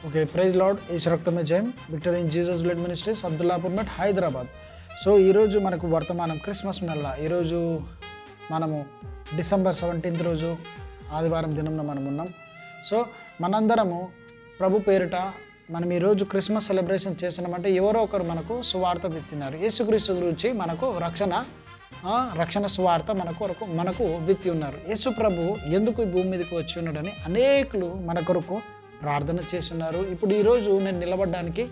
Okay, praise lord. యేసు రక్తమే జయం. Victory in Jesus blood ministries, Abdullapur met, Hyderabad. So ఈరోజు మనకు వర్తమానం క్రిస్మస్ నెల. ఈరోజు మనము డిసెంబర్ 17 రోజు ఆదివారం దినంలో మనం ఉన్నాం. సో మనందరము ప్రభు పేరిట మనం ఈరోజు క్రిస్మస్ సెలబ్రేషన్ చేసినామంటే ఎవరో ఒకరు మనకు సువార్త విత్తున్నారు. యేసుక్రీస్తు గురించి మనకు రక్షణ సువార్త మనకు విత్తి ఉన్నారు. యేసు ప్రభు ఎందుకు ఈ భూమి మీదకి వచ్చి ఉన్నాడని అనేకులు మన కొరకు ప్రార్థన చేస్తున్నారు. ఇప్పుడు ఈరోజు నేను నిలబడడానికి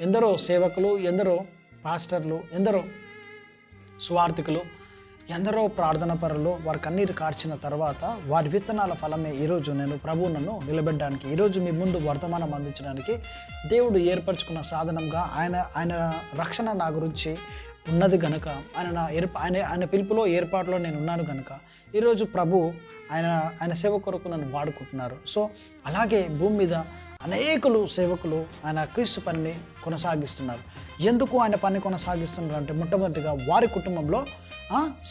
ఎందరో సేవకులు, ఎందరో పాస్టర్లు, ఎందరో సువార్థికులు, ఎందరో ప్రార్థన పరులు వారి కన్నీరు కార్చిన తర్వాత వారి విత్తనాల ఫలమే ఈరోజు నేను ప్రభువు నన్ను నిలబెట్టడానికి, ఈరోజు మీ ముందు వర్తమానం అందించడానికి దేవుడు ఏర్పరచుకున్న సాధనంగా ఆయన రక్షణ నా గురించి ఉన్నది గనుక, ఆయన పిలుపులో ఏర్పాటులో నేను ఉన్నాను గనుక ఈరోజు ప్రభు ఆయన సేవ కొరకు నన్ను వాడుకుంటున్నారు. సో అలాగే భూమి మీద అనేకులు సేవకులు ఆయన క్రీస్తు పనిని కొనసాగిస్తున్నారు. ఎందుకు ఆయన పని కొనసాగిస్తున్నారు అంటే మొట్టమొదటిగా వారి కుటుంబంలో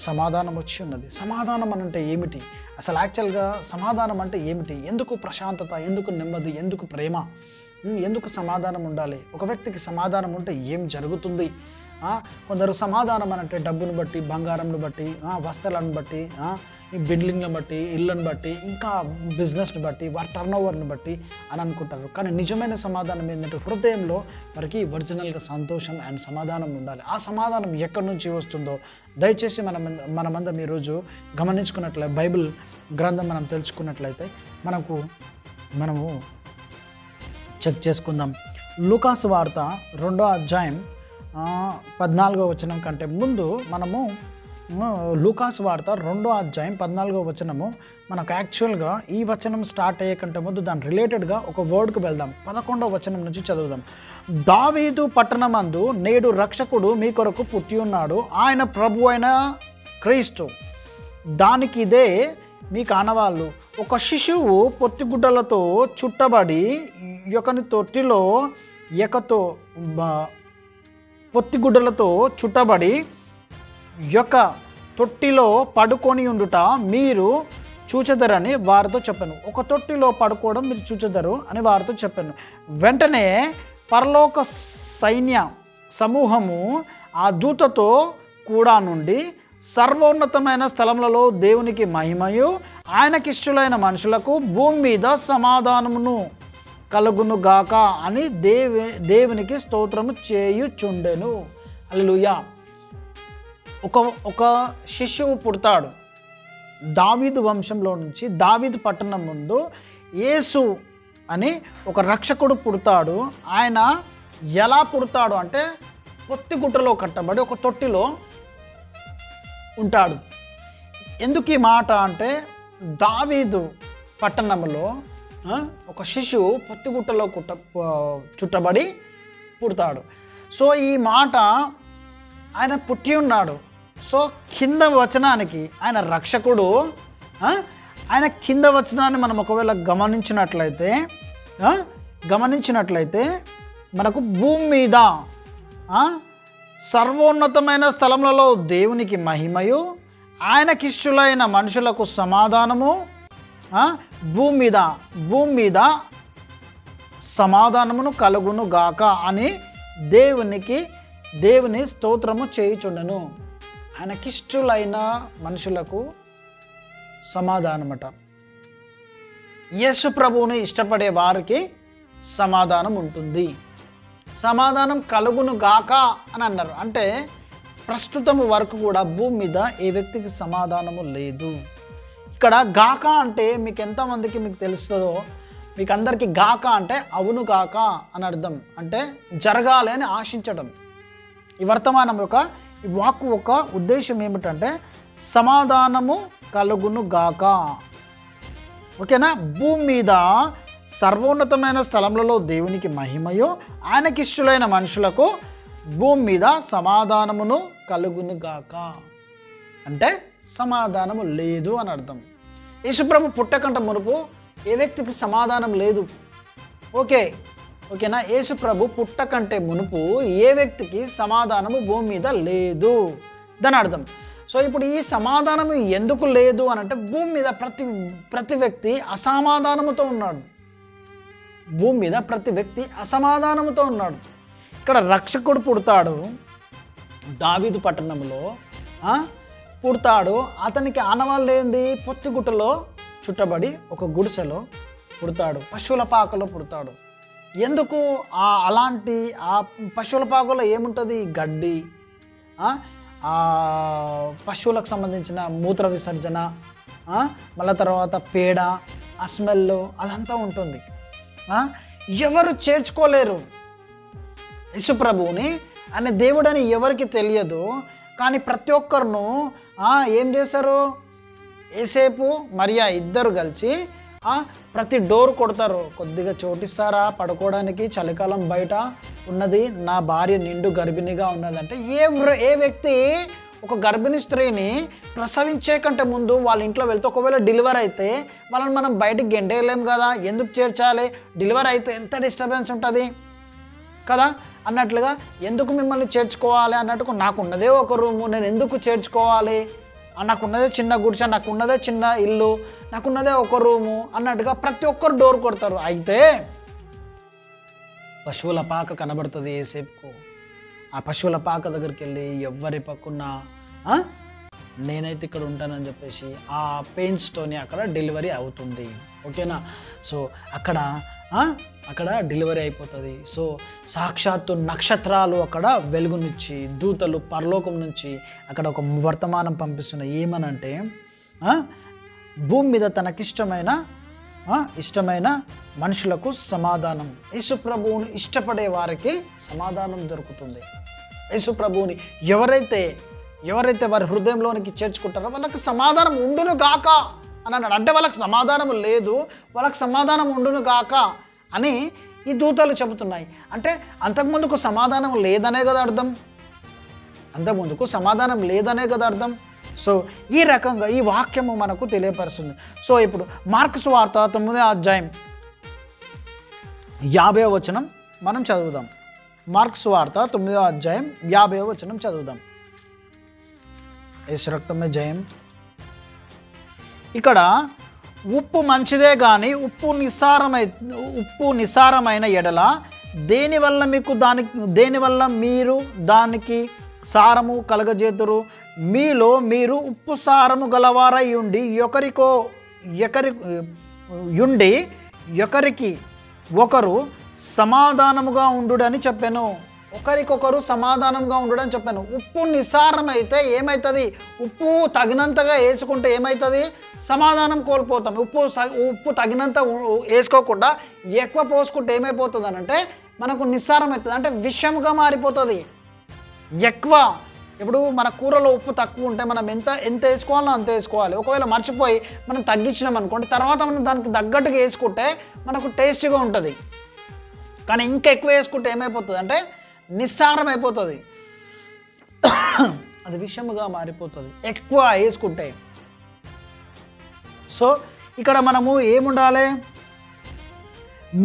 సమాధానం వచ్చి ఉన్నది. సమాధానం అంటే ఏమిటి? అసలు యాక్చువల్గా సమాధానం అంటే ఏమిటి? ఎందుకు ప్రశాంతత, ఎందుకు నెమ్మది, ఎందుకు ప్రేమ, ఎందుకు సమాధానం ఉండాలి? ఒక వ్యక్తికి సమాధానం ఉంటే ఏం జరుగుతుంది? కొందరు సమాధానం అంటే డబ్బును బట్టి, బంగారంను బట్టి, వస్త్రాలను బట్టి, ఈ బిల్డింగ్లను బట్టి, ఇళ్ళను బట్టి, ఇంకా బిజినెస్ని బట్టి, వారి టర్న్ ఓవర్ని బట్టి అని అనుకుంటారు. కానీ నిజమైన సమాధానం ఏంటంటే హృదయంలో వారికి ఒరిజినల్గా సంతోషం అండ్ సమాధానం ఉండాలి. ఆ సమాధానం ఎక్కడి నుంచి వస్తుందో దయచేసి మనమందరం ఈరోజు గమనించుకున్నట్లయితే, బైబిల్ గ్రంథం మనం తెలుసుకున్నట్లయితే మనము చెక్ చేసుకుందాం. లూకాసు వార్త 2వ అధ్యాయం 14వ వచనం కంటే ముందు మనము లూకాసు వార్త 2వ అధ్యాయం 14వ వచనము మనకు యాక్చువల్గా ఈ వచనం స్టార్ట్ అయ్యే కంటే ముందు దాని రిలేటెడ్గా ఒక వర్డ్కి వెళ్దాం. 11వ వచనం నుంచి చదువుదాం. దావీదు పట్టణమందు నేడు రక్షకుడు మీ కొరకు పుట్టి ఉన్నాడు, ఆయన ప్రభు అయిన క్రీస్తు. దానికి ఇదే మీ కానవాళ్ళు. ఒక శిశువు పొత్తిగుడ్డలతో చుట్టబడి యొకని తొట్టిలో పొత్తిగుడ్డలతో చుట్టబడి యొక్క తొట్టిలో పడుకొని ఉండుట మీరు చూచెదరని వారితో చెప్పాను. ఒక తొట్టిలో పడుకోవడం మీరు చూచెదరు అని వారితో చెప్పాను. వెంటనే పరలోక సైన్య సమూహము ఆ దూతతో కూడా నుండి సర్వోన్నతమైన స్థలములలో దేవునికి మహిమయు ఆయనకిష్టులైన మనుషులకు భూమి మీద సమాధానమును కలుగును గాక అని దేవునికి స్తోత్రము చేయుచుండెను. హల్లెలూయా. ఒక శిశువు పుడతాడు దావీదు వంశంలో నుంచి. దావీదు పట్టణం ముందు యేసు అని ఒక రక్షకుడు పుడతాడు. ఆయన ఎలా పుడతాడు అంటే పొత్తిగుట్టలో కట్టబడి ఒక తొట్టిలో ఉంటాడు. ఎందుకు ఈ మాట అంటే దావీదు పట్టణంలో ఒక శిశువు పొత్తిగుట్టలో చుట్టబడి పుడతాడు. సో ఈ మాట ఆయన పుట్టి ఉన్నాడు. సో కింద వచనానికి ఆయన రక్షకుడు, ఆయన కింద వచనాన్ని మనం ఒకవేళ గమనించినట్లయితే మనకు భూమి మీద సర్వోన్నతమైన స్థలములలో దేవునికి మహిమయు ఆయనకిష్టులైన మనుషులకు సమాధానము, భూమి మీద సమాధానమును కలుగును గాక అని దేవుని స్తోత్రము చేయుచుండెను. ఆయనకిష్టులైన మనుషులకు సమాధానమట. యేసు ప్రభువుని ఇష్టపడే వారికి సమాధానం ఉంటుంది. సమాధానం కలుగును గాక అని అన్నారు. అంటే ప్రస్తుతం వరకు కూడా భూమి మీద ఏ వ్యక్తికి సమాధానము లేదు. ఇక్కడ గాక అంటే మీకు ఎంతమందికి మీకు తెలుస్తుందో, మీకు అందరికీ గాక అంటే అవును గాక అని అర్థం. అంటే జరగాలి అని ఆశించడం. ఈ వర్తమానం ఈ వాక్కు ఒక ఉద్దేశం ఏమిటంటే సమాధానము కలుగును గాక. ఓకేనా? భూమి మీద సర్వోన్నతమైన స్థలములలో దేవునికి మహిమయు ఆయనకిష్టులైన మనుషులకు భూమి మీద సమాధానమును కలుగును గాక. అంటే సమాధానము లేదు అని అర్థం. యేసుప్రభు పుట్టకంట మునుపు ఏ వ్యక్తికి సమాధానం లేదు. ఓకేనా? యేసుప్రభు పుట్టకంటే మునుపు ఏ వ్యక్తికి సమాధానము భూమి మీద లేదు దాని అర్థం. సో ఇప్పుడు ఈ సమాధానము ఎందుకు లేదు అని అంటే భూమి మీద ప్రతి వ్యక్తి అసమాధానముతో ఉన్నాడు. భూమి మీద ప్రతి వ్యక్తి అసమాధానంతో ఉన్నాడు. ఇక్కడ రక్షకుడు పుడతాడు, దావీదు పట్టణంలో పుడతాడు. అతనికి ఆనవాళ్ళు ఏంది? పొత్తిగుట్టలో చుట్టబడి ఒక గుడిసెలో పుడతాడు, పశువుల పాకలో పుడతాడు. ఎందుకు? అలాంటి పశువుల పాకలో ఏముంటుంది? గడ్డి, పశువులకు సంబంధించిన మూత్ర విసర్జన, మళ్ళీ తర్వాత పేడ, ఆ స్మెల్ అదంతా ఉంటుంది. ఎవరు చేర్చుకోలేరు యేసుప్రభువుని. ఆయన దేవుడని ఎవరికి తెలియదు. కానీ ప్రతి ఒక్కరును ఏం చేశారు? ఏసేపు మరియా ఇద్దరు కలిసి ప్రతి డోర్ కొడతారు. కొద్దిగా చోటిస్తారా పడుకోవడానికి, చలికాలం బయట ఉన్నది, నా భార్య నిండు గర్భిణిగా ఉన్నదంటే ఏ వ్యక్తి ఒక గర్భిణీ స్త్రీని ప్రసవించే కంటే ముందు వాళ్ళ ఇంట్లో వెళ్తే ఒకవేళ డెలివరీ అయితే వాళ్ళని మనం బయటికి గెంటేయలేం కదా, ఎందుకు చేర్చాలి? డెలివరీ అయితే ఎంత డిస్టర్బెన్స్ ఉంటుంది కదా అన్నట్లుగా, ఎందుకు మిమ్మల్ని చేర్చుకోవాలి అన్నట్టుకు, నాకున్నదే ఒక రూము, నేను ఎందుకు చేర్చుకోవాలి, నాకున్నదే చిన్న గుడిసె, నాకున్నదే చిన్న ఇల్లు, నాకున్నదే ఒక రూము అన్నట్టుగా ప్రతి ఒక్కరు డోర్ కొడతారు. అయితే పశువుల పాక కనబడుతుంది ఏసేపుకు. ఆ పశువుల పాక దగ్గరికి వెళ్ళి ఎవరి పక్కున్నా నేనైతే ఇక్కడ ఉంటానని చెప్పేసి ఆ పెయిన్స్తోని అక్కడ డెలివరీ అవుతుంది. ఓకేనా? సో అక్కడ డెలివరీ అయిపోతుంది. సో సాక్షాత్తు నక్షత్రాలు అక్కడ వెలుగునిచ్చి, దూతలు పరలోకం నుంచి అక్కడ ఒక వర్తమానం పంపిస్తున్నాయి. ఏమనంటే భూమి మీద తనకిష్టమైన ఇష్టమైన మనుషులకు సమాధానం. యేసుప్రభువుని ఇష్టపడే వారికి సమాధానం దొరుకుతుంది. యేసుప్రభువుని ఎవరైతే వారి హృదయంలోనికి చేర్చుకుంటారో వాళ్ళకి సమాధానం ఉండును గాక అని అన్నాడు. అంటే వాళ్ళకి సమాధానం లేదు, వాళ్ళకి సమాధానం ఉండును గాక అని ఈ దూతలు చెబుతున్నాయి. అంటే అంతకుముందుకు సమాధానం లేదనే కదా అర్థం. అంతకుముందుకు సమాధానం లేదనే కదా అర్థం. సో ఈ రకంగా ఈ వాక్యము మనకు తెలియపరుస్తుంది. సో ఇప్పుడు మార్కు సువార్త 9వ అధ్యాయం 50వ వచనం మనం చదువుదాం. మార్కు సువార్త 9వ అధ్యాయం 50వ వచనం చదువుదాం. యేసు రక్తమే జయం. ఇక్కడ ఉప్పు మంచిదే కానీ ఉప్పు నిస్సారమైన ఎడల దేనివల్ల మీరు దానికి సారము కలగజేతురు. మీలో మీరు ఉప్పు సారము గలవారై ఉండి ఒకరికి ఒకరు సమాధానముగా ఉండుడని చెప్పాను. ఒకరికొకరు సమాధానంగా ఉండడం చెప్పాను. ఉప్పు నిస్సారం అయితే ఏమవుతుంది? ఉప్పు తగినంతగా వేసుకుంటే ఏమవుతుంది? సమాధానం కోల్పోతాం. ఉప్పు తగినంత వేసుకోకుండా ఎక్కువ పోసుకుంటే ఏమైపోతుంది అంటే మనకు నిస్సారం అవుతుంది, అంటే విషముగా మారిపోతుంది. ఎక్కువ ఇప్పుడు మన కూరలో ఉప్పు తక్కువ ఉంటే మనం ఎంత వేసుకోవాలో అంత వేసుకోవాలి. ఒకవేళ మర్చిపోయి మనం తగ్గించినాం అనుకోండి, తర్వాత మనం దానికి తగ్గట్టుగా వేసుకుంటే మనకు టేస్టీగా ఉంటుంది. కానీ ఇంకా ఎక్కువ వేసుకుంటే ఏమైపోతుంది అంటే నిస్సారం అయిపోతుంది, అది విషముగా మారిపోతుంది ఎక్కువ వేసుకుంటే. సో ఇక్కడ మనము ఏముండాలి?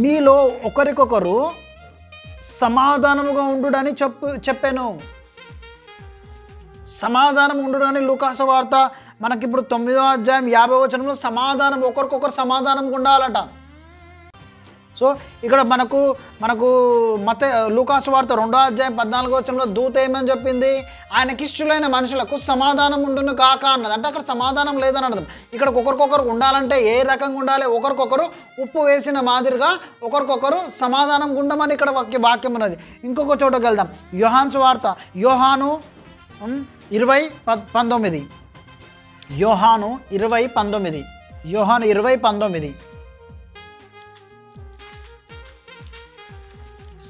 మీలో ఒకరికొకరు సమాధానముగా ఉండుడని చెప్పాను. సమాధానం ఉండుడని లూకాసు వార్త మనకిప్పుడు 9వ అధ్యాయం 50వ వచనంలో సమాధానం, ఒకరికొకరు సమాధానంగా ఉండాలట. సో ఇక్కడ మనకు లూకాసు వార్త 2వ అధ్యాయం 14వ వచనంలో దూత ఏమని చెప్పింది? ఆయనకిష్టులైన మనుషులకు సమాధానం ఉండును కాక అన్నది. అంటే అక్కడ సమాధానం లేదని అర్థం. ఇక్కడ ఒకరికొకరు ఉండాలంటే ఏ రకంగా ఉండాలి? ఒకరికొకరు ఉప్పు వేసిన మాదిరిగా ఒకరికొకరు సమాధానం ఉండమని ఇక్కడ వాక్యం ఉన్నది. ఇంకొక చోటకి వెళ్దాం. యోహాను వార్త యోహాను 20:19. యోహాను 20:19.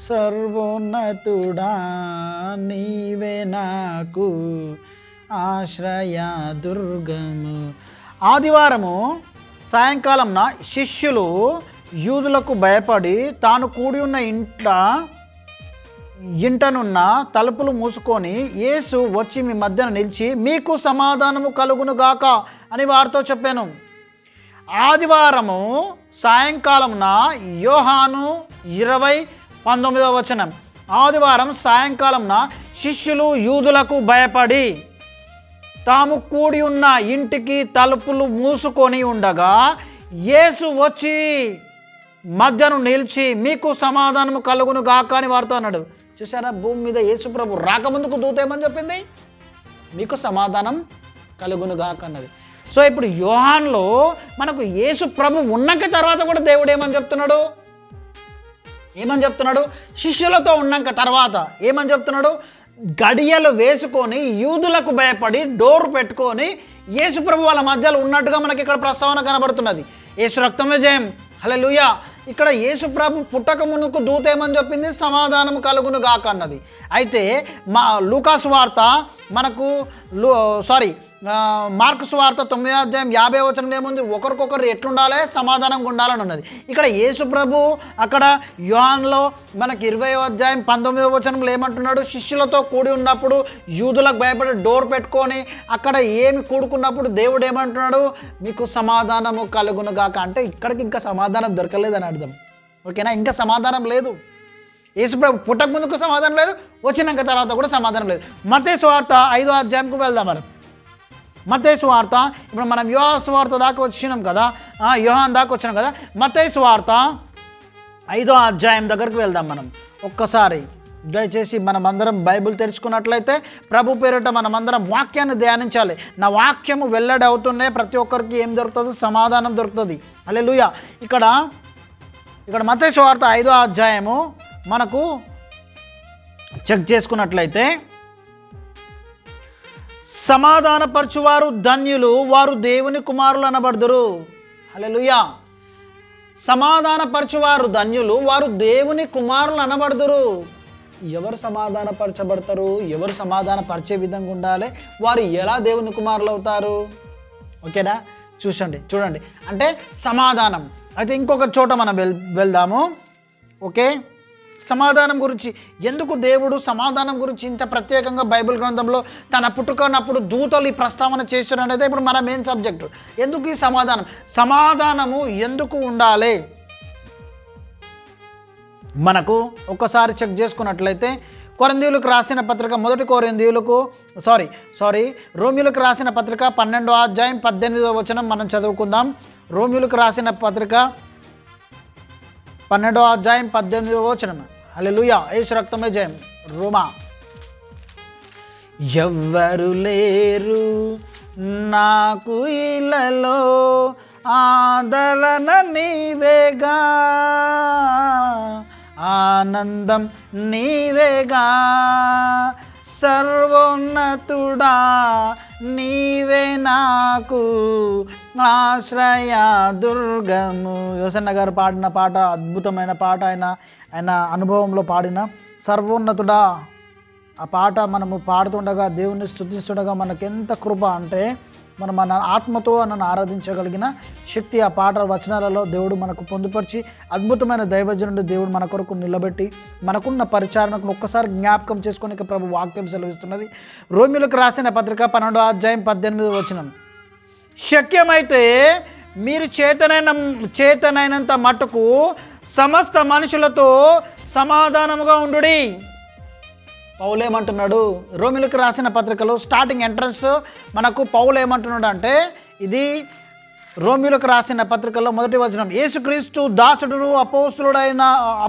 సర్వోన్నతుడా నీవే నాకు ఆశ్రయ దుర్గము. ఆదివారము సాయంకాలంన శిష్యులు యూదులకు భయపడి తాను కూడి ఉన్న ఇంటనున్న తలుపులు మూసుకొని యేసు వచ్చి మీ మధ్యన నిలిచి మీకు సమాధానము కలుగును గాక అని వారితో చెప్పాను. ఆదివారము సాయంకాలంన యోహాను 20:19వ వచనం. ఆదివారం సాయంకాలంన శిష్యులు యూదులకు భయపడి తాము కూడి ఉన్న ఇంటికి తలుపులు మూసుకొని ఉండగా యేసు వచ్చి మధ్యను నిలిచి మీకు సమాధానము కలుగును గాక అని వారితో అన్నాడు. చూసారా, భూమి మీద యేసుప్రభు రాకముందుకు దూత ఏమని చెప్పింది? మీకు సమాధానం కలుగును గాక అన్నది. సో ఇప్పుడు యోహాన్లో మనకు యేసు ప్రభు ఉన్నాక తర్వాత కూడా దేవుడు ఏమని చెప్తున్నాడు? శిష్యులతో ఉన్నాక తర్వాత ఏమని చెప్తున్నాడు? గడియలు వేసుకొని యూదులకు భయపడి డోర్ పెట్టుకొని యేసు ప్రభు వాళ్ళ మధ్యలో ఉన్నట్టుగా మనకి ఇక్కడ ప్రస్తావన కనబడుతున్నది. యేసు రక్తమే జయం, హల్లెలూయా. ఇక్కడ యేసు ప్రభు పుట్టక మునుకు దూత ఏమని చెప్పింది? సమాధానం కలుగును గాక అన్నది. అయితే లూకా సువార్త మనకు మార్కు సువార్త 9వ అధ్యాయం 50వ వచనం ఏముంది? ఒకరికొకరు ఎట్లుండాలి? సమాధానంగా ఉండాలని ఉన్నది. ఇక్కడ యేసు ప్రభు అక్కడ యోహాన్లో మనకి 20వ అధ్యాయం 19వ వచనంలో ఏమంటున్నాడు? శిష్యులతో కూడి ఉన్నప్పుడు యూదులకు భయపడి డోర్ పెట్టుకొని అక్కడ ఏమి కూడుకున్నప్పుడు దేవుడు ఏమంటున్నాడు? మీకు సమాధానము కలుగును గాక. అంటే ఇక్కడికి ఇంకా సమాధానం దొరకలేదని అర్థం. ఓకేనా? ఇంకా సమాధానం లేదు. యేసుప్రభు పుట్టక ముందుకు సమాధానం లేదు, వచ్చినాక తర్వాత కూడా సమాధానం లేదు. మత్తయి సువార్త 5వ అధ్యాయంకు వెళ్దాం. మనం మత్తయి సువార్త, ఇప్పుడు మనం యోహాను సువార్త దాకా వచ్చినాం కదా, యోహాను దాకా వచ్చినాం కదా. మత్తయి సువార్త 5వ అధ్యాయం దగ్గరికి వెళ్దాం. మనం ఒక్కసారి దయచేసి మనమందరం బైబిల్ తెరుచుకున్నట్లయితే ప్రభు పేరిట మనమందరం వాక్యాన్ని ధ్యానించాలి. నా వాక్యము వెల్లడి అవుతుండే ప్రతి ఒక్కరికి ఏం దొరుకుతుంది? సమాధానం దొరుకుతుంది. హల్లెలూయా. ఇక్కడ మత్తయి సువార్త 5వ అధ్యాయము మనకు చెక్ చేసుకున్నట్లయితే, సమాధానపరచువారు ధన్యులు, వారు దేవుని కుమారులు అనబడుదురు. హల్లెలూయా. సమాధానపరచువారు ధన్యులు, వారు దేవుని కుమారులు అనబడుదురు. ఎవరు సమాధానపరచబడతారు? ఎవరు సమాధానపరిచే విధంగా ఉండాలి? వారు ఎలా దేవుని కుమారులు అవుతారు? ఓకేనా? చూడండి అంటే సమాధానం. అయితే ఇంకొక చోట మనం వెళ్దాము. ఓకే, సమాధానం గురించి ఎందుకు దేవుడు సమాధానం గురించి ఇంత ప్రత్యేకంగా బైబిల్ గ్రంథంలో తన పుట్టుకనప్పుడు దూతలు ఈ ప్రస్తావన చేశారు అనేది ఇప్పుడు మన మెయిన్ సబ్జెక్టు. ఎందుకు ఈ సమాధానము ఎందుకు ఉండాలి? మనకు ఒక్కసారి చెక్ చేసుకున్నట్లయితే కొరింథీయులకు రాసిన పత్రిక రోమిలకు రాసిన పత్రిక 12వ అధ్యాయం 18వ వచనం మనం చదువుకుందాం. రోమిలకు రాసిన పత్రిక 12వ అధ్యాయం 18వ వచనం. హల్లెలూయా. యేసు రక్తమే జయం. రోమా, ఎవ్వరు లేరు నాకు ఇలలో, ఆదరణ నీవేగా, ఆనందం నీవేగా, సర్వోన్నతుడా నీవే నాకు ఆశ్రయ దుర్గము. యోసన్న గారు పాడిన పాట అద్భుతమైన పాట. ఆయన అనుభవంలో పాడిన సర్వోన్నతుడా ఆ పాట మనము పాడుతుండగా, దేవుణ్ణి స్తుతిస్తుండగా మనకెంత కృప అంటే మనం మన ఆత్మతో నన్ను ఆరాధించగలిగిన శక్తి ఆ పాట వచనాలలో దేవుడు మనకు పొందుపరిచి, అద్భుతమైన దైవజనుడు దేవుడు మన కొరకు నిలబెట్టి మనకున్న పరిచారణకు ఒక్కసారి జ్ఞాపకం చేసుకొని ప్రభు వాక్యం సెలవిస్తున్నది. రోమిలకు రాసిన పత్రిక 12వ అధ్యాయం 18వ వచనం. శక్యమైతే మీరు చేతనైనంత మట్టుకు సమస్త మనుషులతో సమాధానముగా ఉండుడి. పౌలు ఏమంటున్నాడు? రోమిలకు రాసిన పత్రికలో స్టార్టింగ్ ఎంట్రన్స్ మనకు పౌలు ఏమంటున్నాడు అంటే, ఇది రోమిలకు రాసిన పత్రికలో మొదటి వచనం, యేసుక్రీస్తు దాసుడును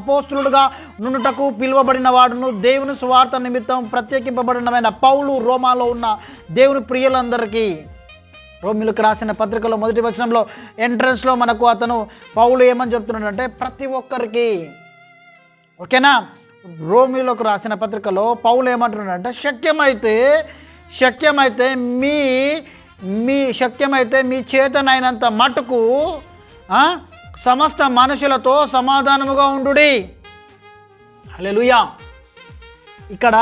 అపోస్తులుడుగా నుండుటకు పిలువబడిన వాడును, దేవుని సువార్త నిమిత్తం ప్రత్యేకింపబడినమైన పౌలు రోమాలో ఉన్న దేవుని ప్రియులందరికీ. రోమిలకు రాసిన పత్రికలో మొదటి వచనంలో ఎంట్రన్స్లో మనకు పౌలు ఏమని చెప్తున్నాడంటే ప్రతి ఒక్కరికి. ఓకేనా? రోమిలకు రాసిన పత్రికలో పౌలు ఏమంటున్నాడంటే శక్యమైతే మీ చేతనైనంత మటుకు సమస్త మనుషులతో సమాధానముగా ఉండుడి. హల్లెలూయా. ఇక్కడ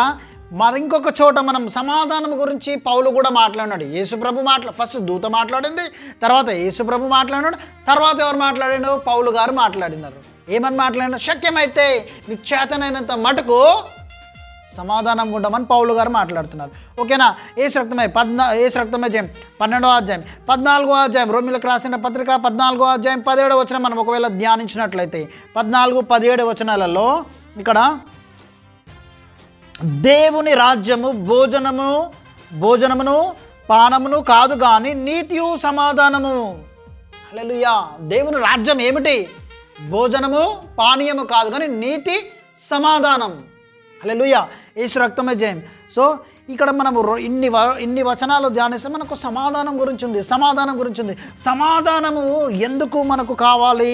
మరింకొక చోట మనం సమాధానం గురించి పౌలు కూడా మాట్లాడినాడు. యేసుప్రభు ఫస్ట్ దూత మాట్లాడింది, తర్వాత యేసుప్రభు మాట్లాడినాడు, తర్వాత ఎవరు మాట్లాడినారు? పౌలు గారు మాట్లాడినారు. ఏమని మాట్లాడినారు? శక్యమైతే మీకు చేతనైనంత మటుకు సమాధానం ఉండమని పౌలు గారు మాట్లాడుతున్నారు. ఓకేనా? యేసు రక్తమే జయం 12వ అధ్యాయం 14వ అధ్యాయం రోమిలకు రాసిన పత్రిక 14వ అధ్యాయం 17వ వచనం మనం ఒకవేళ ధ్యానించినట్లయితే 14-17 వచనాలలో ఇక్కడ దేవుని రాజ్యము భోజనమును పానమును కాదు కానీ నీతియు సమాధానము. హల్లెలూయా. దేవుని రాజ్యం ఏమిటి? భోజనము పానీయము కాదు, కానీ నీతి సమాధానం. హల్లెలూయా, యేసు రక్తమే జయం. సో ఇక్కడ మనము ఇన్ని వచనాలు ధ్యానిస్తే మనకు సమాధానం గురించి ఉంది. సమాధానము ఎందుకు మనకు కావాలి?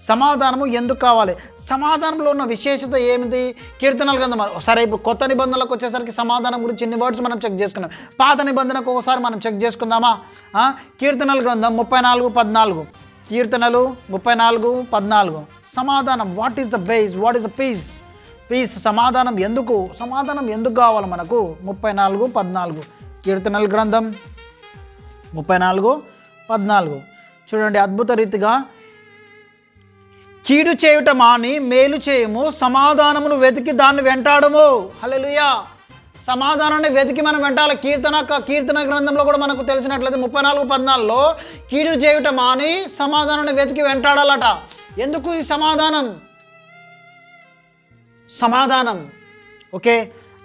సమాధానము ఎందుకు కావాలి? సమాధానంలో ఉన్న విశేషత ఏమిటి? కీర్తనల గ్రంథం సరే, ఇప్పుడు కొత్త నిబంధనలకు వచ్చేసరికి సమాధానం గురించి ఇన్ని వర్డ్స్ మనం చెక్ చేసుకున్నాం. పాత నిబంధనకు ఒకసారి మనం చెక్ చేసుకుందామా? కీర్తనల గ్రంథం 34:14. కీర్తనలు 34:14. సమాధానం, what is the base, what is the peace? సమాధానం ఎందుకు కావాలి మనకు? 34:14. కీర్తనల గ్రంథం 34:14 చూడండి. అద్భుత రీతిగా, కీడు చేయుట మాని మేలు చేయము, సమాధానమును వెతికి దాన్ని వెంటాడము. హల్లెలూయా, సమాధానాన్ని వెతికి మనం వెంటాలి. కీర్తన గ్రంథంలో కూడా మనకు తెలిసినట్లయితే 34:14లో కీడు చేయుట మాని సమాధానాన్ని వెతికి వెంటాడాలట. ఎందుకు ఈ సమాధానం? ఓకే,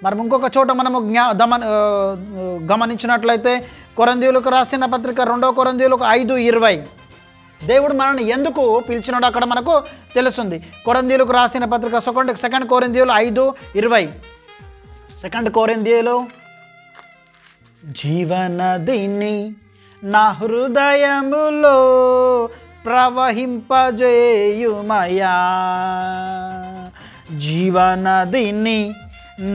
మరి ఇంకొక చోట మనము గమనించినట్లయితే కొరింథీయులకు రాసిన పత్రిక 2 కొరింథీయులకు 5:20 దేవుడు మనల్ని ఎందుకు పిలిచినాడో అక్కడ మనకు తెలుస్తుంది. కొరింథీయులకు రాసిన పత్రిక 2 కొరింథీయులు 5:20. 2 కొరింథీయులు, జీవనదిని నా హృదయములో ప్రవహింపజేయుమయా, జీవనదిని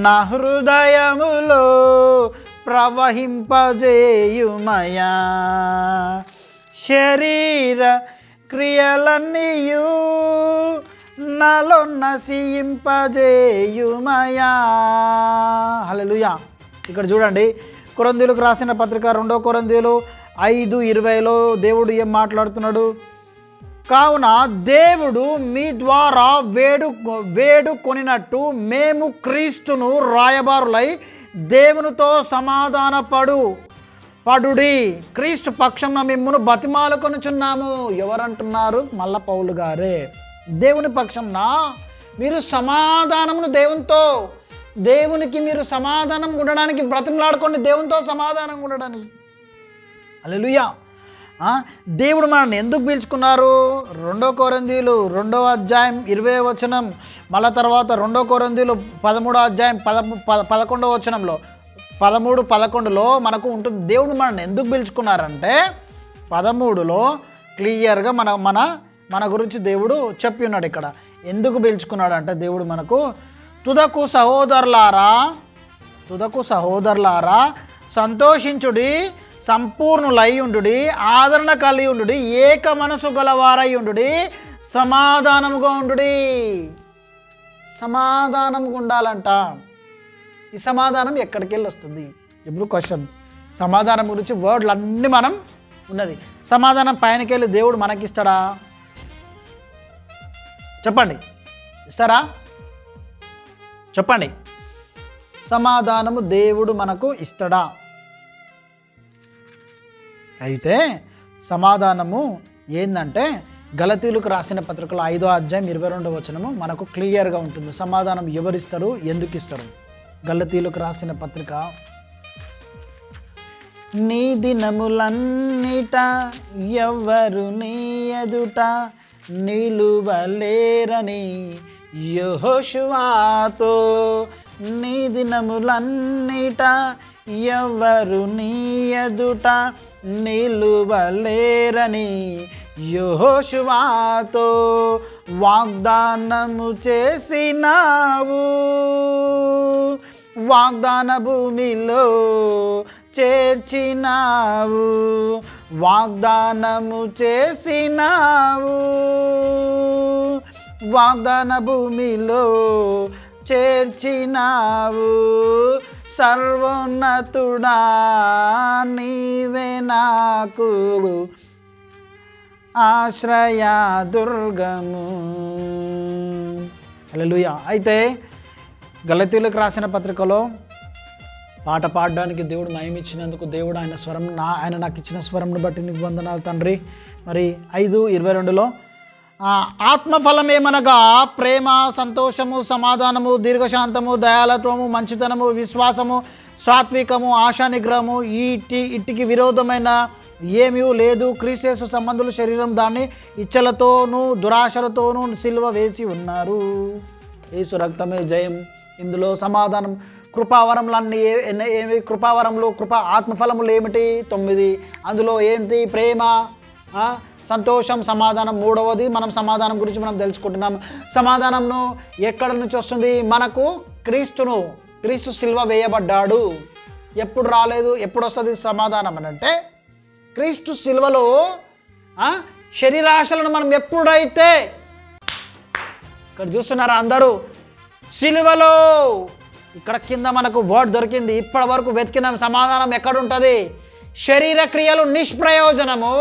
నా హృదయములో ప్రవహింపజేయుమయా, శరీర క్రియలన్నీయు నాలో నశింపజేయుమయా. హల్లెలూయా. ఇక్కడ చూడండి, కొరింథీయులకు రాసిన పత్రిక 2 కొరింథీయులు 5:20లో దేవుడు ఏం మాట్లాడుతున్నాడు? కావున దేవుడు మీ ద్వారా వేడుకొనినట్టు మేము క్రీస్తును రాయబారులై దేవునితో సమాధానపడుడి, క్రీస్తు పక్షంన మిమ్మును బతిమాలుకొనుచున్నాము. ఎవరంటున్నారు? మళ్ళా పౌలు గారే. దేవుని పక్షంన మీరు సమాధానమును దేవునికి మీరు సమాధానం ఉండడానికి బ్రతిమలాడుకోండి, దేవునితో సమాధానం ఉండడానికి. హల్లెలూయా. దేవుడు మనల్ని ఎందుకు పిలుచుకున్నారు? 2 కొరింథీయులు 2వ అధ్యాయం 20వ వచనం, మళ్ళా తర్వాత 2 కొరింథీయులు 13వ అధ్యాయం 11వ వచనంలో 13-11లో మనకు ఉంటుంది. దేవుడు మనల్ని ఎందుకు పిలుచుకున్నారంటే 13లో క్లియర్గా మన గురించి దేవుడు చెప్పి ఉన్నాడు. ఇక్కడ ఎందుకు పిలుచుకున్నాడు అంటే దేవుడు మనకు తుదకు సహోదరులారా సంతోషించుడి, సంపూర్ణులయ్యుండుడి, ఆదరణ కలిగి ఉండుడి, ఏక మనసు గలవారయ్యుండుడి, సమాధానముగా ఉండుడి. సమాధానంగా ఉండాలంట. ఈ సమాధానం ఎక్కడికి వెళ్ళి వస్తుంది? ఇప్పుడు క్వశ్చన్, సమాధానం గురించి వర్డ్లు అన్నీ మనం ఉన్నది. సమాధానం పైనకి వెళ్ళి దేవుడు మనకిస్తాడా? చెప్పండి, ఇస్తారా? చెప్పండి, సమాధానము దేవుడు మనకు ఇస్తాడా? అయితే సమాధానము ఏంటంటే గలతీయులకు రాసిన పత్రికలో 5వ అధ్యాయం 22వ వచనము మనకు క్లియర్గా ఉంటుంది. సమాధానం ఎవరిస్తారు, ఎందుకు ఇస్తారు? గలతీయులకు రాసిన పత్రిక, నీ దినములన్నిట ఎవ్వరు నీ ఎదుట నిలువలేరని యెహోషువాతో, నీ దినములన్నిట ఎవ్వరు నీ ఎదుట నిలువలేరని యెహోషువాతో వాగ్దానము చేసినావు, వాగ్దాన భూమిలో చేర్చినావు, వాగ్దానము చేసినావు, వాగ్దాన భూమిలో చేర్చినావు, సర్వోన్నతుడా నీవే నాకు ఆశ్రయ దుర్గము. హల్లెలూయా. అయితే గలతీయులకు రాసిన పత్రికలో పాట పాడడానికి దేవుడు మహిమిచ్చినందుకు దేవుడు ఆయన నాకు ఇచ్చిన స్వరంను బట్టి నీకు వందనాలు తండ్రి. మరి 5:22లో ఆత్మఫలమేమనగా ప్రేమ, సంతోషము, సమాధానము, దీర్ఘశాంతము, దయాళత్వము, మంచితనము, విశ్వాసము, సాత్వికము, ఆశానిగ్రహము, ఇట్టికి విరోధమైన ఏమీ లేదు. క్రీస్తు సంబంధులు శరీరం దాన్ని ఇచ్చలతోనూ దురాశలతోనూ సిలువ వేసి ఉన్నారు. యేసు రక్తమే జయం. ఇందులో సమాధానం. కృపావరములన్నీ ఏమి? కృపావరములు, కృపా ఆత్మఫలములు ఏమిటి? 9. అందులో ఏంటి? ప్రేమ, సంతోషం, సమాధానం. 3వది మనం సమాధానం గురించి మనం తెలుసుకుంటున్నాం. సమాధానంను ఎక్కడ నుంచి వస్తుంది? మనకు క్రీస్తు సిలువ వేయబడ్డాడు. ఎప్పుడు రాలేదు, ఎప్పుడు వస్తుంది సమాధానం అని అంటే క్రీస్తు సిలువలో శరీరాశలను మనం ఎప్పుడైతే, ఇక్కడ చూస్తున్నారా అందరూ, సిలువలో ఇక్కడ కింద మనకు వర్డ్ దొరికింది. ఇప్పటి వరకు వెతికిన సమాధానం ఎక్కడుంటుంది? శరీర క్రియలు నిష్ప్రయోజనము.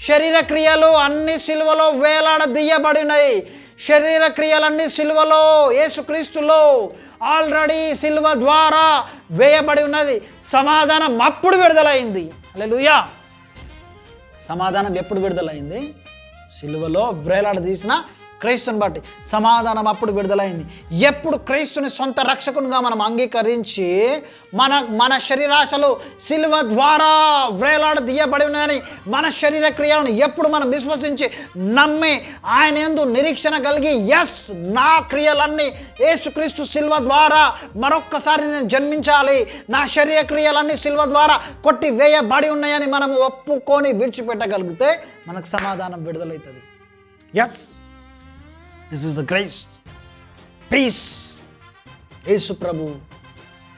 శరీర క్రియలు అన్ని సిలువలో వేలాడదీయబడినాయి. శరీర క్రియలన్నీ సిలువలో, యేసుక్రీస్తులో ఆల్రెడీ సిలువ ద్వారా వేయబడి ఉన్నది. సమాధానం అప్పుడు విడుదలైంది. హల్లెలూయా. సమాధానం ఎప్పుడు విడుదలైంది? సిలువలో వేలాడదీసిన క్రీస్తుని బట్టి సమాధానం అప్పుడు విడుదలైంది. ఎప్పుడు క్రీస్తుని సొంత రక్షకునిగా మనం అంగీకరించి మన శరీరాశలు సిలువ ద్వారా వేలాడదీయబడి ఉన్నాయని మన శరీర క్రియలను ఎప్పుడు మనం విశ్వసించి నమ్మి ఆయన యందు నిరీక్షణ కలిగి ఎస్ నా క్రియలన్నీ యేసుక్రీస్తు సిలువ ద్వారా మరొక్కసారి నేను జన్మించాలి, నా శరీర క్రియలన్నీ సిలువ ద్వారా కొట్టి వేయబడి ఉన్నాయని మనము ఒప్పుకొని విడిచిపెట్టగలిగితే మనకు సమాధానం విడుదలవుతుంది. Yes, this is the grace peace. Yesu ప్రభు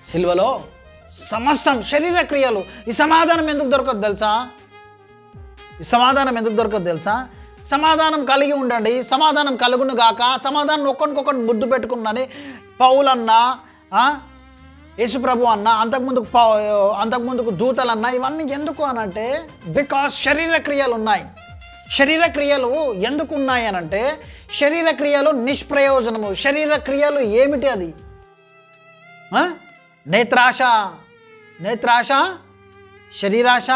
సిలువలో సమస్తం శరీర క్రియలు. ఈ సమాధానం ఎందుకు దొరకదు తెలుసా? సమాధానం కలిగి ఉండండి. సమాధానం కలుగును గాక. సమాధానం ఒకరికొకరు ముద్దు పెట్టుకున్నని పౌలన్నా, యేసు ప్రభు అన్న, అంతకుముందుకు దూతలన్నా, ఇవన్నీ ఎందుకు అనంటే బికాస్ శరీర క్రియలు ఉన్నాయి. శరీర క్రియలు ఎందుకు ఉన్నాయి అనంటే శరీర క్రియలు నిష్ప్రయోజనము. శరీర క్రియలు ఏమిటి? అది నేత్రాశ, శరీరాశ,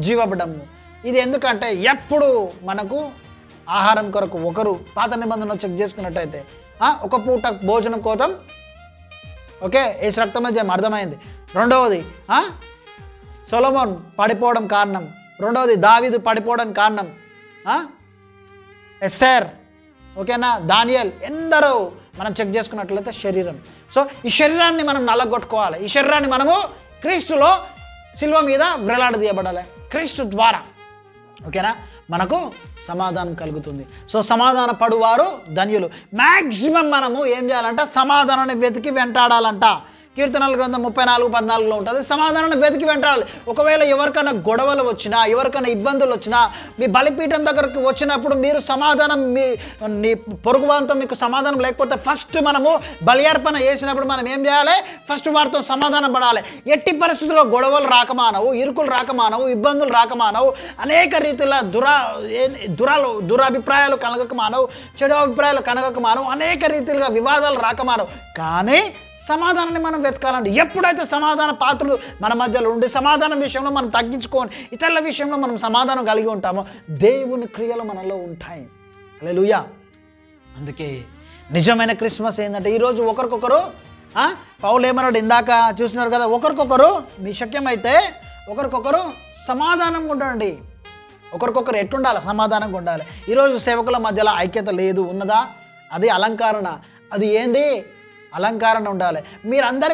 జీవబడము. ఇది ఎందుకంటే ఎప్పుడు మనకు ఆహారం కొరకు ఒకరు పాత నిబంధనలు చెక్ చేసుకున్నట్టయితే ఒక పూట భోజనం కోసం ఓకే యేసు రక్తమే జయం, అర్థమైంది. రెండవది సొలొమోన్ పడిపోవడం కారణం. రెండవది దావీదు పడిపోవడానికి కారణం ఎస్తేర్, ఓకేనా, దానియేల్, ఎందరో మనం చెక్ చేసుకున్నట్లయితే శరీరం. సో ఈ శరీరాన్ని మనం నల్లగొట్టుకోవాలి. ఈ శరీరాన్ని మనము క్రీస్తులో సిలువ మీద వ్రేలాడదీయబడాలి. క్రీస్తు ద్వారా ఓకేనా మనకు సమాధానం కలుగుతుంది. సో సమాధాన పడువారు ధన్యులు. మ్యాక్సిమం మనము ఏం చేయాలంట? సమాధానాన్ని వెతికి వెంటాడాలంట. కీర్తనల గ్రంథం 34:14 ఉంటుంది. సమాధానాన్ని వెతికి వెంటాడాలి. ఒకవేళ ఎవరికైనా గొడవలు వచ్చినా, ఎవరికైనా ఇబ్బందులు వచ్చినా, మీ బలిపీఠం దగ్గరకు వచ్చినప్పుడు మీరు సమాధానం, నీ పొరుగువారితో మీకు సమాధానం లేకపోతే ఫస్ట్ మనము బలి అర్పణ చేసినప్పుడు మనం ఏం చేయాలి? ఫస్ట్ వారితో సమాధానం పడాలి. ఎట్టి పరిస్థితుల్లో గొడవలు రాకమానవు, ఇరుకులు రాకమానవు, ఇబ్బందులు రాకమానవు, అనేక రీతిలో దురభిప్రాయాలు కలగకమానవు, చెడు అభిప్రాయాలు కలగకమానవు, అనేక రీతిలుగా వివాదాలు రాకమానవు. కానీ సమాధానాన్ని మనం వెతకాలండి. ఎప్పుడైతే సమాధాన పాత్రలు మన మధ్యలో ఉండి సమాధానం విషయంలో మనం తగ్గించుకొని ఇతరుల విషయంలో మనం సమాధానం కలిగి ఉంటామో దేవుని క్రియలు మనలో ఉంటాయి. హల్లెలూయా. అందుకే నిజమైన క్రిస్మస్ ఏంటంటే ఈరోజు ఒకరికొకరు పౌలు ఏమన్నాడు ఇందాక చూసినారు కదా, ఒకరికొకరు మీ శక్యమైతే ఒకరికొకరు సమాధానంగా ఉండండి. ఒకరికొకరు ఎట్టుండాలి? సమాధానంగా ఉండాలి. ఈరోజు సేవకుల మధ్యలో ఐక్యత లేదు, ఉన్నదా? అది అలంకరణ. అది ఏంది? అలంకరణ ఉండాలి. మీరందరూ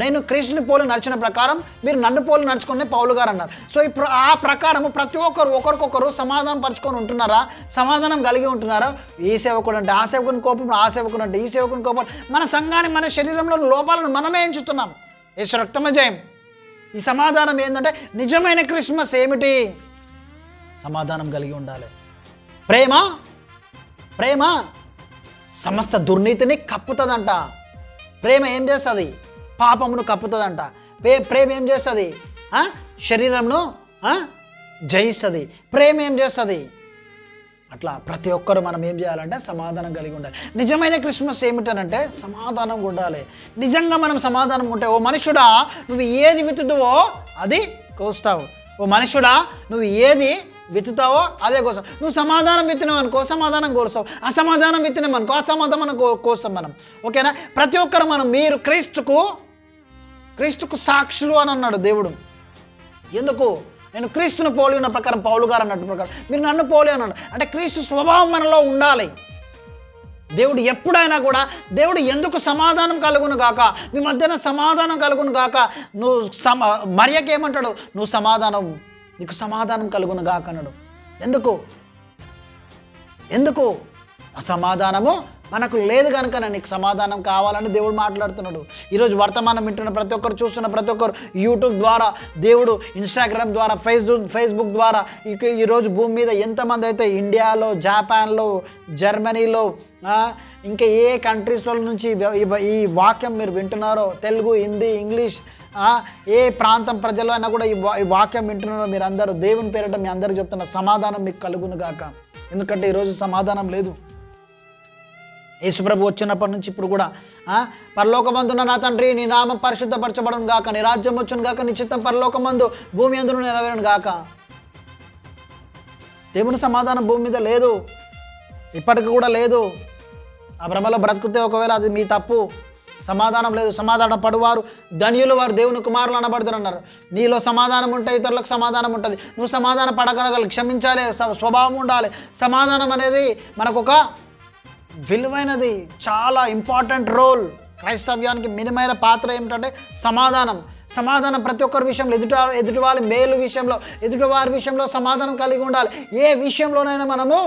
నేను క్రీస్తుని పోలి నడిచిన ప్రకారం మీరు నన్ను పోలి నడుచుకుని పౌలు గారు అన్నారు. సో ఆ ప్రకారము ప్రతి ఒక్కరు ఒకరికొకరు సమాధానం పరుచుకొని ఉంటున్నారా? సమాధానం కలిగి ఉంటున్నారా? ఈ సేవకుడు అంటే ఆ సేవకుని కోపం, ఆ సేవకుడు అంటే ఈ సేవకుని కోపం. మన సంఘాన్ని, మన శరీరంలో లోపాలను మనమే ఎంచుతున్నాం. యేసు రక్తమే జయం. ఈ సమాధానం ఏంటంటే నిజమైన క్రిస్మస్ ఏమిటి? సమాధానం కలిగి ఉండాలి. ప్రేమ సమస్త దుర్నీతిని కప్పుతుందంట. ప్రేమ ఏం చేస్తుంది? పాపమును కప్పుతుందంట. ప్రేమ ఏం చేస్తుంది? శరీరంను జయిస్తుంది. ప్రేమ ఏం చేస్తుంది? అట్లా ప్రతి ఒక్కరు మనం ఏం చేయాలంటే సమాధానం కలిగి ఉండాలి. నిజమైన క్రిస్మస్ ఏమిటనంటే సమాధానంగా ఉండాలి. నిజంగా మనం సమాధానంగా ఉంటే, ఓ మనుషుడా నువ్వు ఏది విత్తుతావో అది కోస్తావు. ఓ మనుషుడా నువ్వు ఏది విత్తుతావో అదే కోసం. నువ్వు సమాధానం విత్తినావు అనుకో, సమాధానం కోస్తావు. అసమాధానం విత్తినాం అనుకో, అసమాధానం కోస్తాం మనం. ఓకేనా? ప్రతి ఒక్కరు మీరు క్రీస్తుకు సాక్షులు అని అన్నాడు దేవుడు. ఎందుకు నేను క్రీస్తును పోలి ఉన్న ప్రకారం పౌలు గారు అన్నట్టు ప్రకారం మీరు నన్ను పోలి అన్నాడు. అంటే క్రీస్తు స్వభావం మనలో ఉండాలి. దేవుడు ఎప్పుడైనా కూడా దేవుడు ఎందుకు సమాధానం కలుగును గాక, మీ మధ్యన సమాధానం కలుగును గాక, నువ్వు మరియకి ఏమంటాడు, నీకు సమాధానం కలుగును గాక అన్నాడు. ఎందుకు ఆ సమాధానము మనకు లేదు కనుక నీకు సమాధానం కావాలని దేవుడు మాట్లాడుతున్నాడు. ఈరోజు వర్తమానం వింటున్న ప్రతి ఒక్కరు, చూస్తున్న ప్రతి ఒక్కరు, యూట్యూబ్ ద్వారా దేవుడు, ఇన్స్టాగ్రామ్ ద్వారా, ఫేస్బుక్ ద్వారా ఈరోజు భూమి మీద ఎంతమంది అయితే ఇండియాలో, జపాన్లో, జర్మనీలో, ఇంకా ఏ కంట్రీస్లో నుంచి ఈ వాక్యం మీరు వింటున్నారో, తెలుగు, హిందీ, ఇంగ్లీష్, ఏ ప్రాంతం ప్రజలు అయినా కూడా ఈ వాక్యం వింటున్నారో మీరు అందరూ దేవుని పేరిట మీ అందరూ చెప్తున్న సమాధానం మీకు కలుగును గాక. ఎందుకంటే ఈరోజు సమాధానం లేదు. యేసుప్రభు వచ్చినప్పటి నుంచి ఇప్పుడు కూడా పరలోకమందున్న నా తండ్రి నీ నామం పరిశుద్ధపరచబడను గాక, నీ రాజ్యం వచ్చును గాక, నీ చిత్తం పరలోకమందు భూమి అందును నెరవేరును గాక. దేవుని సమాధానం భూమి మీద లేదు, ఇప్పటికి కూడా లేదు. ఆ భ్రమలో బ్రతుకుతే ఒకవేళ అది మీ తప్పు. సమాధానం లేదు. సమాధానం పడువారు ధన్యులు, వారు దేవుని కుమారులు అనబడుతున్నారు. నీలో సమాధానం ఉంటే ఇతరులకు సమాధానం ఉంటుంది. నువ్వు సమాధానం పడగలగాలి, క్షమించాలి, స్వభావం ఉండాలి. సమాధానం అనేది మనకొక విలువైనది, చాలా ఇంపార్టెంట్ రోల్. క్రైస్తవ్యానికి మినిమైన పాత్ర ఏమిటంటే సమాధానం ప్రతి ఒక్కరి విషయంలో, ఎదుటివారి మేలు విషయంలో, ఎదుటివారి విషయంలో సమాధానం కలిగి ఉండాలి. ఏ విషయంలోనైనా మనము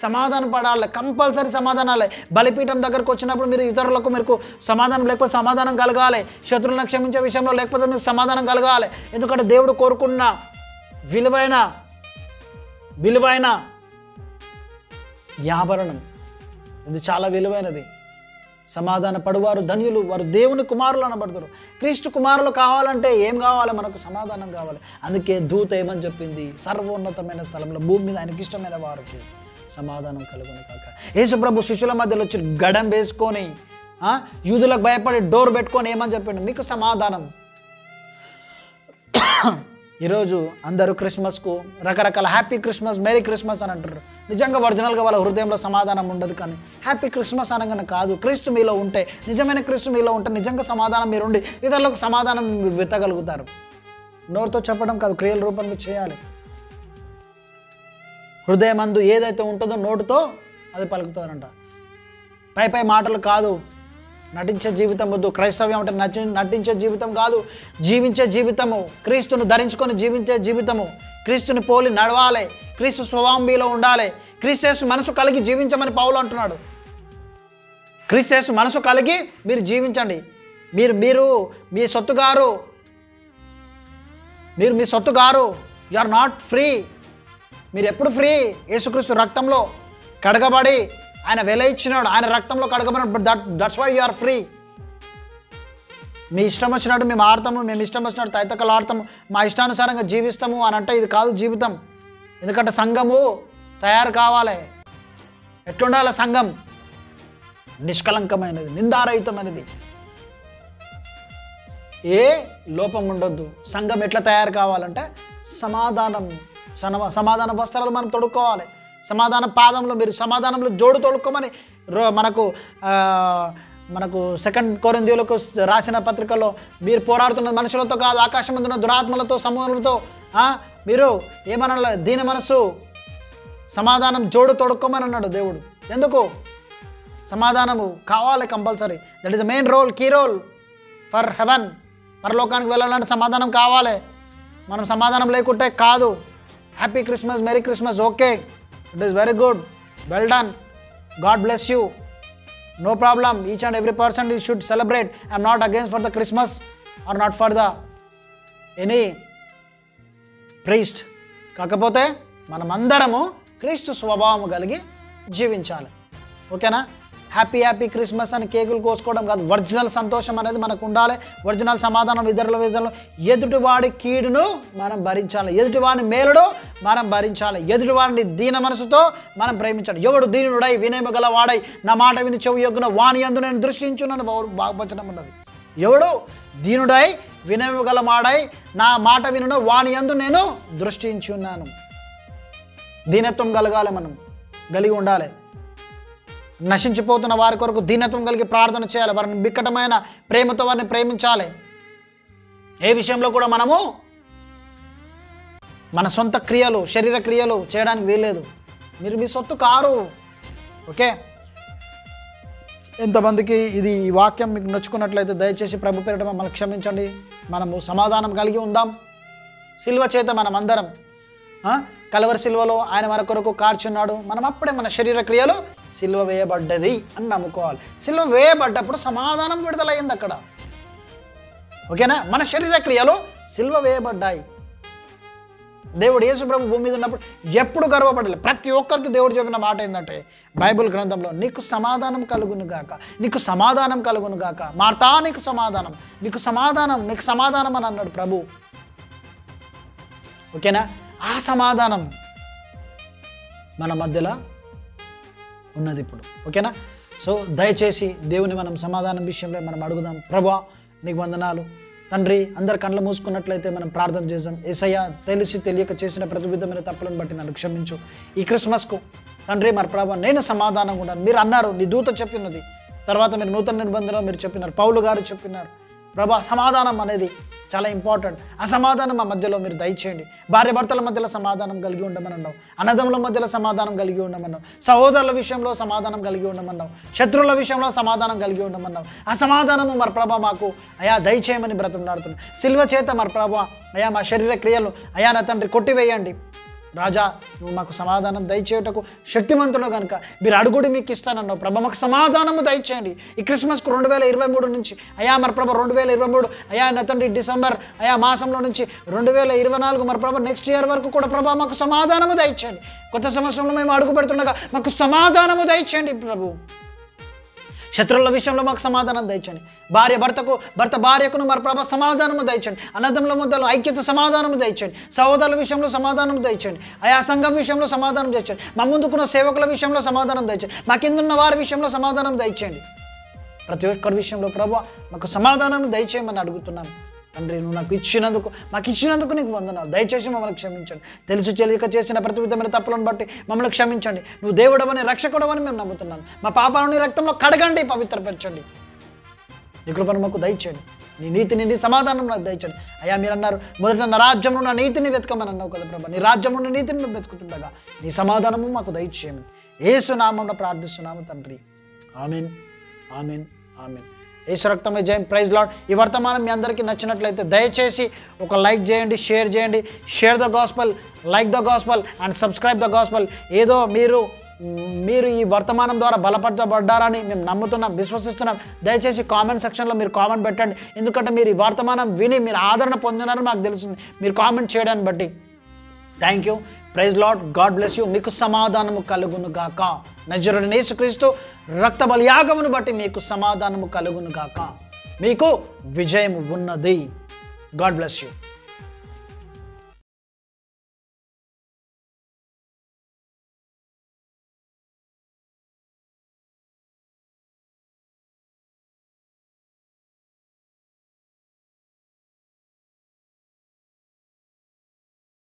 సమాధానం పడాలి, కంపల్సరీ సమాధానాలే. బలిపీఠం దగ్గరకు వచ్చినప్పుడు మీరు ఇతరులకు మీకు సమాధానం లేకపోతే సమాధానం కలగాలి. శత్రువులను క్షమించే విషయంలో లేకపోతే మీకు సమాధానం కలగాలి. ఎందుకంటే దేవుడు కోరుకున్న విలువైన యాభరణం ఇది, చాలా విలువైనది. సమాధాన పడువారు ధన్యులు, వారు దేవుని కుమారులు అనబడతారు. క్రీస్తు కుమారులు కావాలంటే ఏం కావాలి? మనకు సమాధానం కావాలి. అందుకే దూత ఏమని చెప్పింది, సర్వోన్నతమైన స్థలంలో భూమి మీద ఆయనకి ఇష్టమైన వారికి సమాధానం కలుగును కాక. యేసుప్రభు శిష్యుల మధ్యలో వచ్చి గడం వేసుకొని యూదులకు భయపడి డోర్ పెట్టుకొని ఏమని చెప్పిండు, మీకు సమాధానం. ఈరోజు అందరూ క్రిస్మస్కు రకరకాల హ్యాపీ క్రిస్మస్, మేరీ క్రిస్మస్ అని అంటారు. నిజంగా ఒరిజినల్గా వాళ్ళ హృదయంలో సమాధానం ఉండదు. కానీ హ్యాపీ క్రిస్మస్ అనగానే కాదు, క్రీస్తు మీలో ఉంటే, నిజమైన క్రీస్తు మీలో ఉంటే నిజంగా సమాధానం మీరుండి ఇతరులకు సమాధానం మీరు వెతగలుగుతారు. నోరుతో చెప్పడం కాదు, క్రియల రూపంలో చేయాలి. హృదయమందు ఏదైతే ఉంటుందో నోటుతో అది పలుకుతుందంట. పై మాటలు కాదు. నటించే జీవితం వద్దు. క్రైస్తవ్యం అంటే నటించే జీవితం కాదు, జీవించే జీవితము. క్రీస్తును ధరించుకొని జీవించే జీవితము. క్రీస్తుని పోలి నడవాలి, క్రీస్తు స్వభావం మీలో ఉండాలి. క్రీస్తు మనసు కలిగి జీవించమని పౌలు అంటున్నాడు. క్రీస్తు మనసు కలిగి మీరు జీవించండి. మీరు మీ సొత్తుగారు, మీ సొత్తుగారు. You are not free. మీరు ఎప్పుడు ఫ్రీ? యేసుక్రీస్తు రక్తంలో కడగబడి, ఆయన వెల ఇచ్చినాడు, ఆయన రక్తంలో కడగబడినాడు. That's why you are free. మీ ఇష్టం వచ్చినట్టు మేము ఆడతాము, మేము ఇష్టం వచ్చినట్టు తైతకలు ఆడతాము, మా ఇష్టానుసారంగా జీవిస్తాము అని అంటే ఇది కాదు జీవితం. ఎందుకంటే సంఘము తయారు కావాలి. ఎట్లుండాలి సంఘం? నిష్కలంకమైనది, నిందారహితమైనది, ఏ లోపం ఉండొద్దు. సంఘం ఎట్లా తయారు కావాలంటే సమాధాన వస్త్రాలు మనం తొడుక్కోవాలి. సమాధాన పాదంలో మీరు సమాధానంలో జోడు తొడుక్కోమని మనకు 2 కొరింథీయులకు రాసిన పత్రికలో మీరు పోరాడుతున్న మనుషులతో కాదు, ఆకాశం మీద ఉన్న దురాత్మలతో, సమూహాలతో. మీరు ఏమన్నా దీని మనసు సమాధానం జోడు తొడుక్కోమని అన్నాడు దేవుడు. ఎందుకు? సమాధానము కావాలి compulsory. That is the main role, key role for heaven. పరలోకానికి వెళ్ళాలంటే సమాధానం కావాలి. మనం సమాధానం లేకుంటే కాదు. Happy Christmas, merry Christmas, okay, it is very good, well done, God bless you, no problem. Each and every person you should celebrate. I'm not against for the Christmas or not for the any priest. కాకపోతే మనమందరము క్రీస్తు స్వభావం కలిగి జీవించాలి. ఓకేనా? Happy Christmas అని కేకులు కోసుకోవడం కాదు. ఒరిజినల్ సంతోషం అనేది మనకు ఉండాలి. ఒరిజినల్ సమాధానం ఇతరుల విధంలో. ఎదుటివాడి కీడును మనం భరించాలి, ఎదుటివాడిని మేలుడు మనం భరించాలి, ఎదుటివాడిని దీన మనసుతో మనం ప్రేమించాలి. ఎవడు దీనుడై వినయము గల వాడై నా మాట విని చెవి యొగ్గున వాని యందు నేను దృష్టించున్నాను బాగుపరచడం ఉన్నది. ఎవడు దీనుడై వినయము గల వాడై నా మాట వినును వాని యందు నేను దృష్టించున్నాను. దీనత్వం కలగాలి, మనం కలిగి ఉండాలి. నశించిపోతున్న వారి కొరకు దీనత్వం కలిగి ప్రార్థన చేయాలి. వారిని బిక్కటమైన ప్రేమతో వారిని ప్రేమించాలి. ఏ విషయంలో కూడా మనము మన సొంత క్రియలు, శరీర క్రియలు చేయడానికి వీల్లేదు. మీరు మీ సొత్తు కారు. ఓకే, ఎంతమందికి ఇది ఈ వాక్యం మీకు నచ్చుకున్నట్లయితే దయచేసి ప్రభు పేరిట మమ్మల్ని క్షమించండి. మనము సమాధానం కలిగి ఉందాం. సిల్వ చేత మనం అందరం కలవరి సిల్వలో ఆయన మన కొరకు కార్చున్నాడు. మనం అప్పుడే మన శరీర క్రియలు సిల్వ వేయబడ్డది అని నమ్ముకోవాలి. సిల్వ వేయబడ్డప్పుడు సమాధానం విడుదలయ్యింది అక్కడ. ఓకేనా? మన శరీర క్రియలు సిల్వ వేయబడ్డాయి. దేవుడు యేసు ప్రభు భూమి మీద ఉన్నప్పుడు ఎప్పుడు గర్వపడలేదు. ప్రతి ఒక్కరికి దేవుడు చెప్పిన మాట ఏంటంటే బైబిల్ గ్రంథంలో, నీకు సమాధానం కలుగును గాక, నీకు సమాధానం కలుగును గాక, మార్తా నీకు సమాధానం, నీకు సమాధానం, నీకు సమాధానం అని అన్నాడు ప్రభు. ఓకేనా? ఆ సమాధానం మన మధ్యలో ఉన్నది ఇప్పుడు. ఓకేనా? సో దయచేసి దేవుని మనం సమాధానం విషయంలో మనం అడుగుదాం. ప్రభువా నీకు వందనాలు తండ్రి. అందరు కళ్ళు మూసుకున్నట్లయితే మనం ప్రార్థన చేద్దాం. యేసయ్యా, తెలిసి తెలియక చేసిన ప్రతి విధమైన తప్పులను బట్టి నన్ను క్షమించు. ఈ క్రిస్మస్కు తండ్రి మరి ప్రభా నేను సమాధానంగా ఉన్నాను. మీరు అన్నారు, నీ దూత చెప్పినది, తర్వాత మీరు నూతన నిబంధనలో మీరు చెప్పినారు, పౌలు గారు చెప్పినారు. ప్రభా సమాధానం అనేది చాలా ఇంపార్టెంట్. ఆ సమాధానం మా మధ్యలో మీరు దయచేయండి. భార్య భర్తల మధ్యలో సమాధానం కలిగి ఉండమన్నావు, అన్నదమ్ముల మధ్యలో సమాధానం కలిగి ఉండమన్నావు, సహోదరుల విషయంలో సమాధానం కలిగి ఉండమన్నావు, శత్రువుల విషయంలో సమాధానం కలిగి ఉండమన్నావు. ఆ సమాధానము మరి ప్రభా మాకు అయా దయచేయమని బ్రతుకులాడుతున్నాం. సిల్వ చేత మరి ప్రభా అయా మా శరీర క్రియలు అయా నా తండ్రి కొట్టివేయండి. రాజా నువ్వు మాకు సమాధానం దయచేయుటకు శక్తిమంతుడు కనుక మీరు అడుగుడి మీకు ఇస్తానన్నావు. ప్రభ మాకు సమాధానము దయచేయండి. ఈ క్రిస్మస్కు 2023 నుంచి అయా మరి ప్రభ 2023 అయా నా తండ్రి డిసెంబర్ అయా మాసంలో నుంచి 2024 మరి ప్రభ నెక్స్ట్ ఇయర్ వరకు కూడా ప్రభా మాకు సమాధానము దయచేయండి. కొత్త సంవత్సరంలో మేము అడుగు పెడుతుండగా మాకు సమాధానము దయచేయండి ప్రభు. శత్రువుల విషయంలో మాకు సమాధానం దయచండి. భార్య భర్తకు, భర్త భార్యకును మరి ప్రభా సమాధానము దయచండి. అన్నదమ్ముల మధ్యలో ఐక్యత సమాధానము దయచండి. సహోదరుల విషయంలో సమాధానం దయచండి. ఆయా సంఘం విషయంలో సమాధానం దయచండి. మా ముందుకున్న సేవకుల విషయంలో సమాధానం దయచండి. మా కిందున్న వారి విషయంలో సమాధానం దయచేయండి. ప్రతి ఒక్కరి విషయంలో ప్రభా మాకు సమాధానం దయచేయమని అడుగుతున్నాం. తండ్రి నువ్వు మాకు ఇచ్చినందుకు నీకు వందనాలు. దయచేసి మమ్మల్ని క్షమించండి. తెలిసి తెలియక చేసిన ప్రతి విధమైన తప్పులను బట్టి మమ్మల్ని క్షమించండి. నువ్వు దేవుడవని రక్షకుడవని మేము నమ్ముతున్నాను. మా పాపాలను నీ రక్తంలో కడగండి, పవిత్రపరచండి. నీ కృపను మాకు దయచేయండి. నీ నీతిని, నీ సమాధానం నాకు దయచేయండి. అయ్యా మీరు అన్నారు మొదట నా రాజ్యంలో నా నీతిని వెతకమని అన్నావు కదా ప్రభా. నీ రాజ్యంలో నీ నీతిని మేము వెతుకుతుండగా నీ సమాధానము మాకు దయచేయమని యేసు నామమున ప్రార్థిస్తున్నాము తండ్రి. ఆమేన్, ఆమేన్, ఆమేన్. యేసు రక్తమే జయం. Praise Lord. ఈ వర్తమానం మీ అందరికీ నచ్చినట్లయితే దయచేసి ఒక లైక్ చేయండి, షేర్ చేయండి. Share the gospel, like the gospel and subscribe the gospel. ఏదో మీరు ఈ వర్తమానం ద్వారా బలపరచబడ్డారని మేము నమ్ముతున్నాం, విశ్వసిస్తున్నాం. దయచేసి కామెంట్ సెక్షన్లో మీరు కామెంట్ పెట్టండి. ఎందుకంటే మీరు ఈ వర్తమానం విని మీరు ఆదరణ పొందినారని మాకు తెలుస్తుంది మీరు కామెంట్ చేయడాన్ని బట్టి. Thank you. Praise Lord. God bless you. మీకు సమాధానము కలుగును గాక. నజరుడైన యేసుక్రీస్తు రక్త బలియాగమును బట్టి మీకు సమాధానము కలుగును గాక. మీకు విజయం ఉన్నది. God bless you.